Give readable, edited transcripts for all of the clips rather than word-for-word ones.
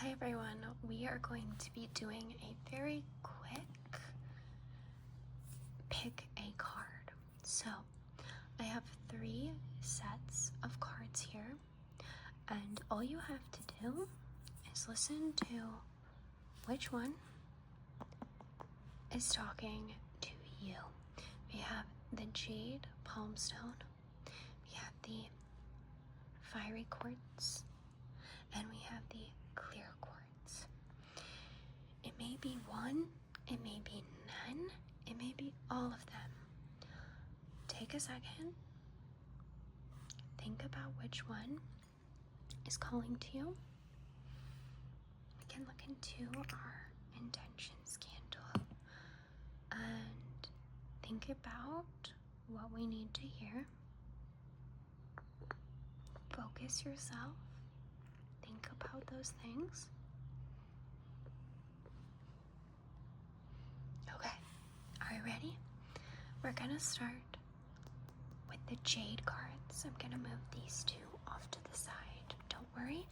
Hi everyone, we are going to be doing a very quick pick a card. So I have 3 sets of cards here, and all you have to do is listen to which one is talking to you. We have the Jade Palmstone, we have the Fiery Quartz, and we have the Clear Quartz. It may be one, it may be none, it may be all of them. Take a second, think about which one is calling to you. We can look into our intentions candle and think about what we need to hear. Focus yourself. Think about those things. Okay, are you ready? We're gonna start with the Jade cards. I'm gonna move these 2 off to the side. Don't worry,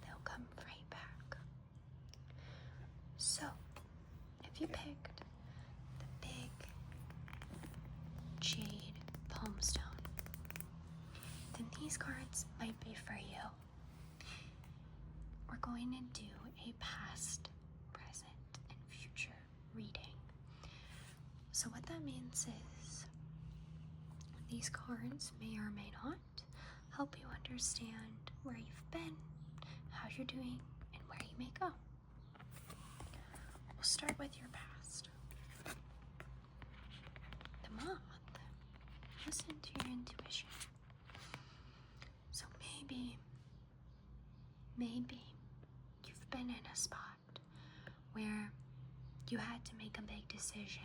they'll come right back. So, if you picked the big Jade Palmstone, then these cards might be for you. We're going to do a past, present, and future reading. So what that means is these cards may or may not help you understand where you've been, how you're doing, and where you may go. We'll start with your past. The Moth. Listen to your intuition. So maybe you've been in a spot where you had to make a big decision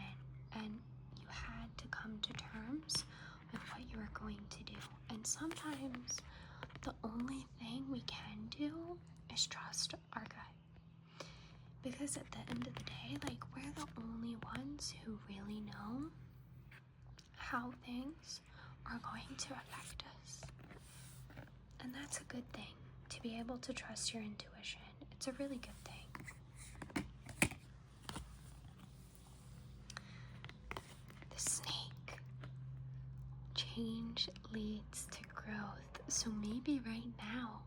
and you had to come to terms with what you were going to do. And sometimes the only thing we can do is trust our gut. Because at the end of the day, we're the only ones who really know how things are going to affect us. And that's a good thing, to be able to trust your intuition. It's a really good thing. The Snake. Change leads to growth. So maybe right now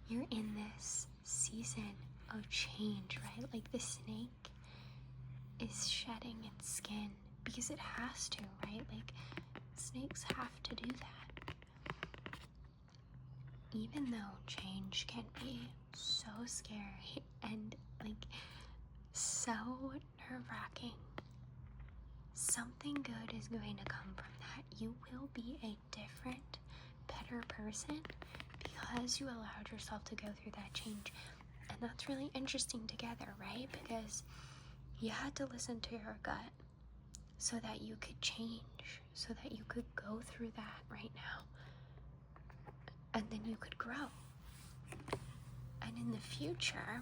you're in this season of change, right? Like the snake is shedding its skin because it has to, right? Like snakes have to do that. Even though change can be so scary and so nerve-wracking, something good is going to come from that. You will be a different, better person because you allowed yourself to go through that change. And that's really interesting together, right? Because you had to listen to your gut so that you could change, so that you could go through that right now. And then you could grow. And in the future,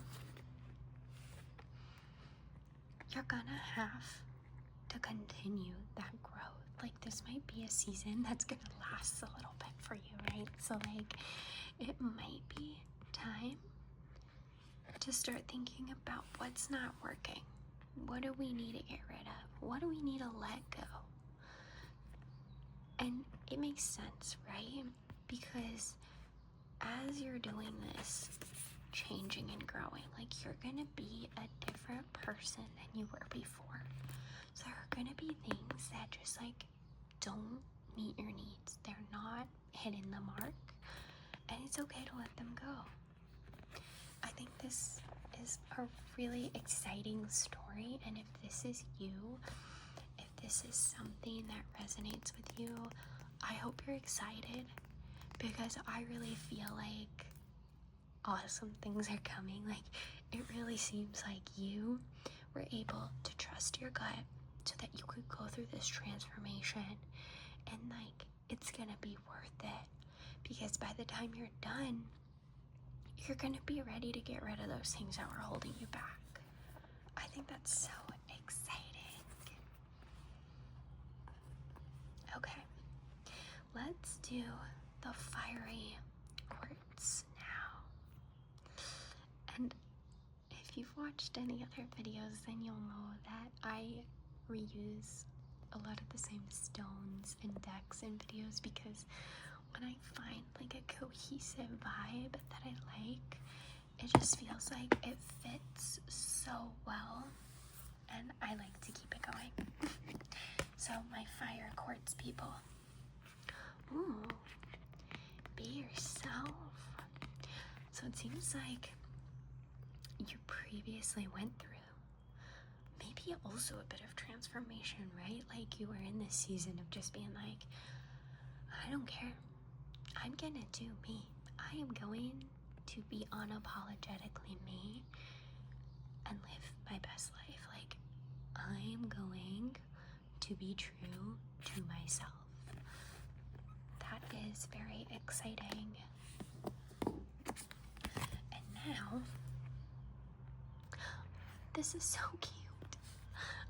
you're gonna have to continue that growth. This might be a season that's gonna last a little bit for you, right? So it might be time to start thinking about what's not working. What do we need to get rid of? What do we need to let go? And it makes sense, right? Because as you're doing this, changing and growing, you're gonna be a different person than you were before. So there are gonna be things that just don't meet your needs. They're not hitting the mark, and it's okay to let them go. I think this is a really exciting story, and if this is you, if this is something that resonates with you, I hope you're excited, because I really feel like awesome things are coming. It really seems like you were able to trust your gut so that you could go through this transformation, and it's gonna be worth it, because by the time you're done, you're gonna be ready to get rid of those things that were holding you back. I think that's so exciting. Okay, let's do the Fiery Quartz now. And if you've watched any other videos, then you'll know that I reuse a lot of the same stones and decks in videos because when I find like a cohesive vibe that I like, it just feels like it fits so well, and I like to keep it going. So my fire quartz people. Ooh, be yourself. So it seems like you previously went through maybe also a bit of transformation, right? Like you were in this season of just being like, I don't care. I'm gonna do me. I am going to be unapologetically me and live my best life. Like, I am going to be true to myself. That is very exciting. And now, this is so cute.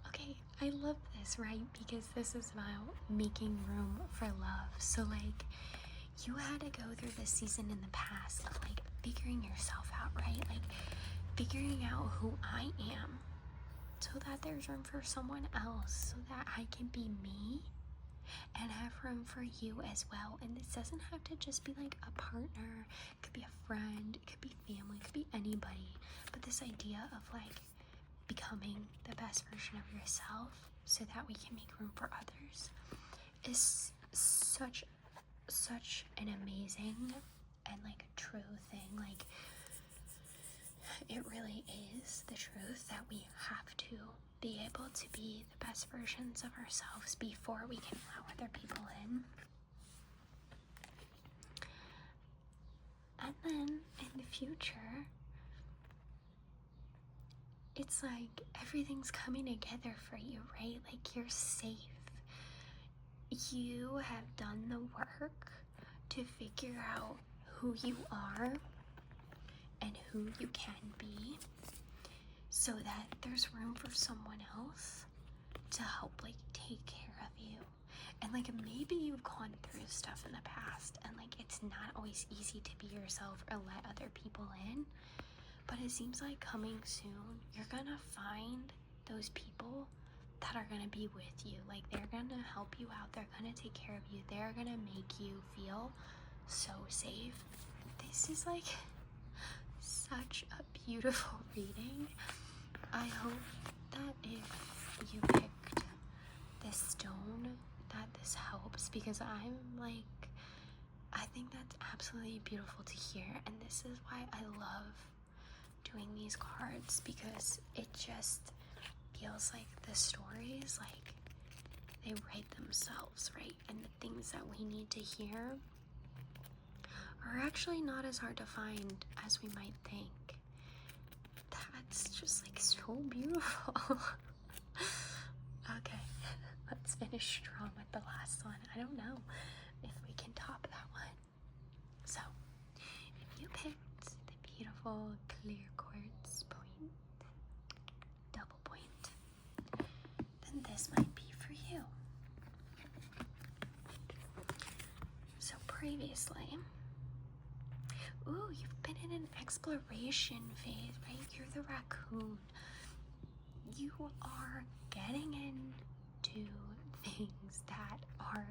Okay, I love this, right? Because this is about making room for love. So, like, you had to go through this season in the past of, like, figuring yourself out, right? Like, figuring out who I am so that there's room for someone else, so that I can be me and have room for you as well. And this doesn't have to just be like a partner, it could be a friend, it could be family, it could be anybody. But this idea of like becoming the best version of yourself so that we can make room for others is such an amazing and like true thing. Like, it really is the truth that we have to be able to be the best versions of ourselves before we can allow other people in. And then in the future, it's like everything's coming together for you, right? Like, you're safe. You have done the work to figure out who you are and who you can be, so that there's room for someone else to help like take care of you. And like, maybe you've gone through stuff in the past and like it's not always easy to be yourself or let other people in, but it seems like coming soon you're gonna find those people that are gonna be with you. Like, they're gonna help you out, they're gonna take care of you, they're gonna make you feel so safe. This is like such a beautiful reading. I hope that if you picked this stone, that this helps, because I'm like, I think that's absolutely beautiful to hear. And this is why I love doing these cards, because it just feels like the stories, like they write themselves, right? And the things that we need to hear are actually not as hard to find as we might think. That's just like so beautiful. Okay, let's finish strong with the last one. I don't know if we can top that one. So, if you picked the beautiful clear quartz point, double point, then this might be for you. So previously, ooh, you've been in an exploration phase, right? You're the raccoon. You are getting into things that are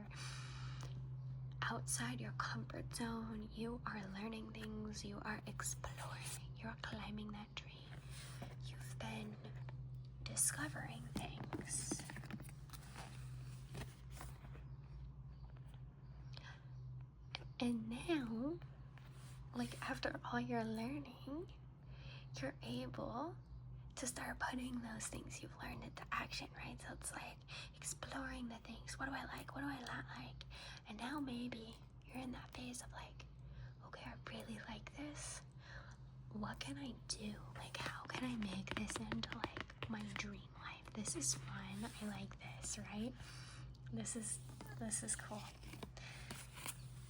outside your comfort zone. You are learning things. You are exploring. You're climbing that tree. You've been discovering things. And now, like, after all your learning, you're able to start putting those things you've learned into action, right? So it's like exploring the things. What do I like? What do I not like? And now maybe you're in that phase of like, okay, I really like this. What can I do? Like, how can I make this into like my dream life? This is fun. I like this, right? This is cool.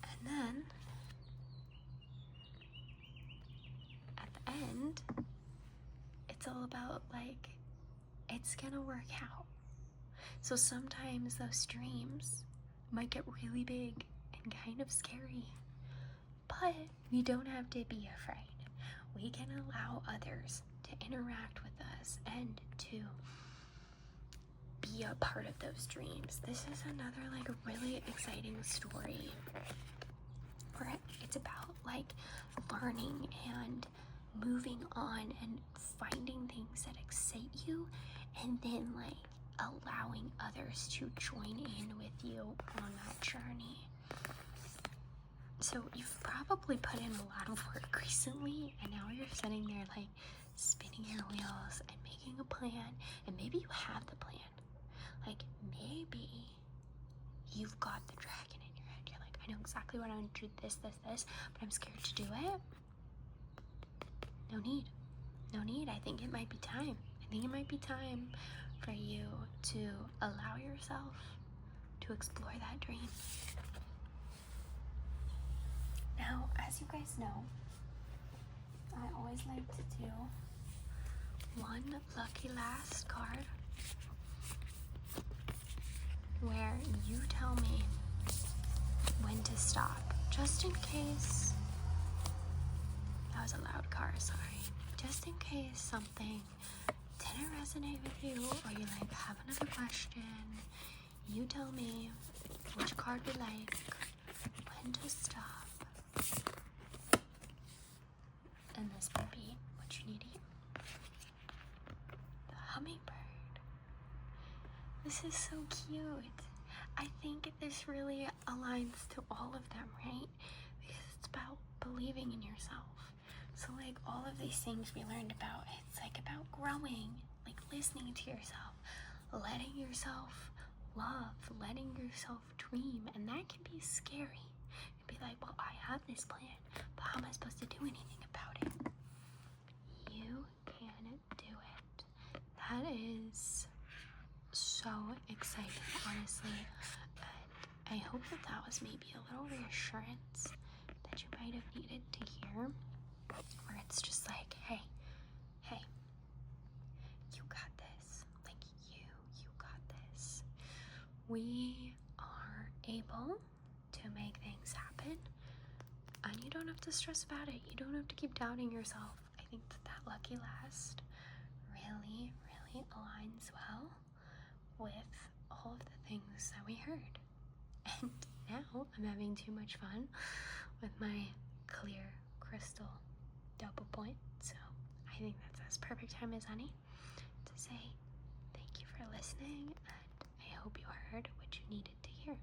And then at the end, it's all about like, it's gonna work out. So sometimes those dreams might get really big and kind of scary, but we don't have to be afraid. We can allow others to interact with us and to be a part of those dreams. This is another like really exciting story where it's about like learning and moving on and finding things that excite you, and then like allowing others to join in with you on that journey. So you've probably put in a lot of work recently, and now you're sitting there like spinning your wheels and making a plan, and maybe you have the plan. Like maybe you've got the dragon in your head. You're like, I know exactly what I want to do, this, but I'm scared to do it. No need. I think it might be time. For you to allow yourself to explore that dream. Now, as you guys know, I always like to do one lucky last card where you tell me when to stop, just in case. That was a loud car, sorry. Just in case something didn't resonate with you, or you like have another question, you tell me which card you like, when to stop, and this will be what you need to hear. The hummingbird. This is so cute. I think this really aligns to all of them, right? Because it's about believing in yourself. So like all of these things we learned about, it's like about growing, like listening to yourself, letting yourself love, letting yourself dream, and that can be scary. You'd be like, well, I have this plan, but how am I supposed to do anything about it? You can do it. That is so exciting, honestly. And I hope that was maybe a little reassurance that you might have needed to hear. Where it's just like, hey, you got this. Like, you got this. We are able to make things happen, and you don't have to stress about it. You don't have to keep doubting yourself. I think that lucky last really aligns well with all of the things that we heard. And now I'm having too much fun with my clear crystal double point, so I think that's as perfect time as any to say thank you for listening, and I hope you heard what you needed to hear.